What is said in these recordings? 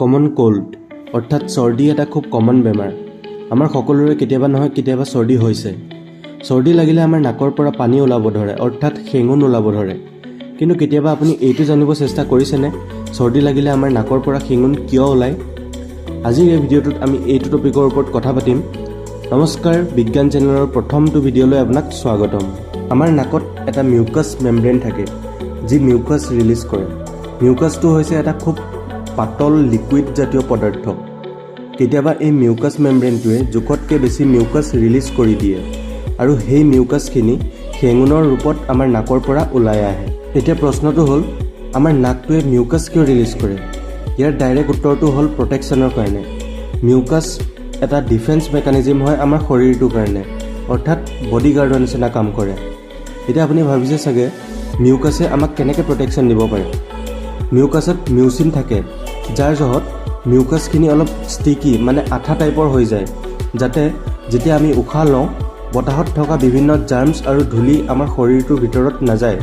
Common cold অৰ্থাৎ চৰ্দি এটা খুব কমন বেমাৰ। আমাৰ সকলোৰে কেতিয়াবা নহয় কেতিয়াবা চৰ্দি হৈছে। চৰ্দি লাগিলে আমাৰ নাকৰ পৰা পানী ওলাব ধৰে অৰ্থাৎ শেঙুন ওলাব ধৰে। কিন্তু কেতিয়াবা আপুনি এইটো জানিব চেষ্টা কৰিছেনে চৰ্দি লাগিলে আমাৰ নাকৰ পৰা শেঙুন কিয় ওলায়? আজিৰ এই ভিডিঅ'টোত আমি এইটো টপিকৰ ওপৰত কথা পাতিম। নমস্কাৰ, বিজ্ঞান চেনেলৰ প্ৰথমটো ভিডিঅ'লৈ আপোনাক স্বাগতম। আমাৰ নাকত এটা মিউকাছ মেমব্ৰেন থাকে যি মিউকাছ ৰিলিজ কৰে। মিউকাছটো হৈছে এটা খুব পাতল লিকুইড জাতীয় পদাৰ্থ। কেতিয়াবা এই মিউকাছ মেমব্ৰেনটোৱে জোখতকৈ বেছি মিউকাছ ৰিলিজ কৰি দিয়ে আৰু সেই মিউকাছখিনি শেঙুনৰ ৰূপত আমাৰ নাকৰ পৰা ওলাই আহে। এতিয়া প্ৰশ্নটো হ'ল, আমাৰ নাকটোৱে মিউকাছ কিয় ৰিলিজ কৰে? ইয়াৰ ডাইৰেক্ট উত্তৰটো হ'ল প্ৰটেকশ্যনৰ কাৰণে। মিউকাছ এটা ডিফেন্স মেকানিজিম হয় আমাৰ শৰীৰটোৰ কাৰণে, অৰ্থাৎ বডিগাৰ্ডৰ নিচিনা কাম কৰে। এতিয়া আপুনি ভাবিছে চাগে মিউকাছে আমাক কেনেকৈ প্ৰটেকশ্যন দিব পাৰে। মিউকাছত মিউচিন থাকে, যাৰ জহত মিউকাছখিনি অলপ ষ্টিকি মানে আঠা টাইপৰ হৈ যায়, যাতে যেতিয়া আমি উশাহ লওঁ বতাহত থকা বিভিন্ন জাৰ্মছ আৰু ধূলি আমাৰ শৰীৰটোৰ ভিতৰত নাযায়,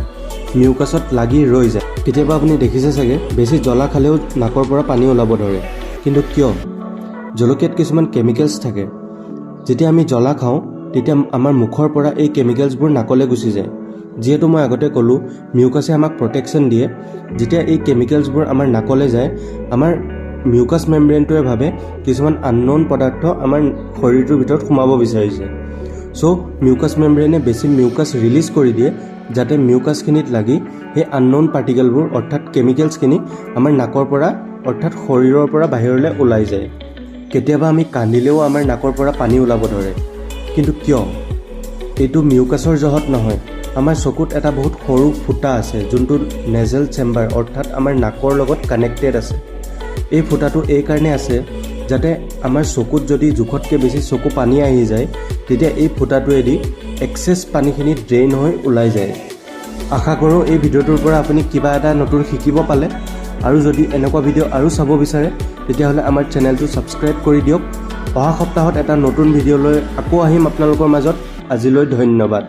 মিউকাছত লাগি ৰৈ যায়। কেতিয়াবা আপুনি দেখিছে চাগে বেছি জ্বলা খালেও নাকৰ পৰা পানী ওলাব ধৰে। কিন্তু কিয়? জলকীয়াত কিছুমান কেমিকেলছ থাকে। যেতিয়া আমি জ্বলা খাওঁ তেতিয়া আমাৰ মুখৰ পৰা এই কেমিকেলছবোৰ নাকলৈ গুচি যায়। যিহেতু মই আগতে ক'লোঁ মিউকাছে আমাক প্ৰটেকশ্যন দিয়ে। যেতিয়া এই কেমিকেলছবোৰ আমাৰ নাকলৈ যায়, আমাৰ মিউকাছ মেমব্ৰেনটোৱে ভাবে কিছুমান আনন'ন পদাৰ্থ আমাৰ শৰীৰটোৰ ভিতৰত সোমাব বিচাৰিছে। চ' মিউকাছ মেমব্ৰেনে বেছি মিউকাছ ৰিলিজ কৰি দিয়ে, যাতে মিউকাছখিনিত লাগি সেই আনন'ন পাৰ্টিকেলবোৰ অৰ্থাৎ কেমিকেলছখিনি আমাৰ নাকৰ পৰা অৰ্থাৎ শৰীৰৰ পৰা বাহিৰলৈ ওলাই যায়। কেতিয়াবা আমি কান্দিলেও আমাৰ নাকৰ পৰা পানী ওলাব ধৰে। কিন্তু কিয়? এইটো মিউকাছৰ জহত নহয়। আমাৰ চকুত এটা বহুত সৰু ফুটা আছে, যোনটো নেজেল চেম্বাৰ অৰ্থাৎ আমাৰ নাকৰ লগত কানেক্টেড আছে। এই ফুটাটো এই কাৰণে আছে যাতে আমাৰ চকুত যদি জোখতকৈ বেছি চকু পানী আহি যায়, তেতিয়া এই ফুটাটোৱেদি এক্সেছ পানীখিনি ড্ৰেইন হৈ ওলাই যায়। আশা কৰোঁ এই ভিডিঅ'টোৰ পৰা আপুনি কিবা এটা নতুন শিকিব পালে। আৰু যদি এনেকুৱা ভিডিঅ' আৰু চাব বিচাৰে তেতিয়াহ'লে আমাৰ চেনেলটো ছাবস্ক্ৰাইব কৰি দিয়ক। অহা সপ্তাহত এটা নতুন ভিডিঅ' লৈ আকৌ আহিম আপোনালোকৰ মাজত। আজিলৈ ধন্যবাদ।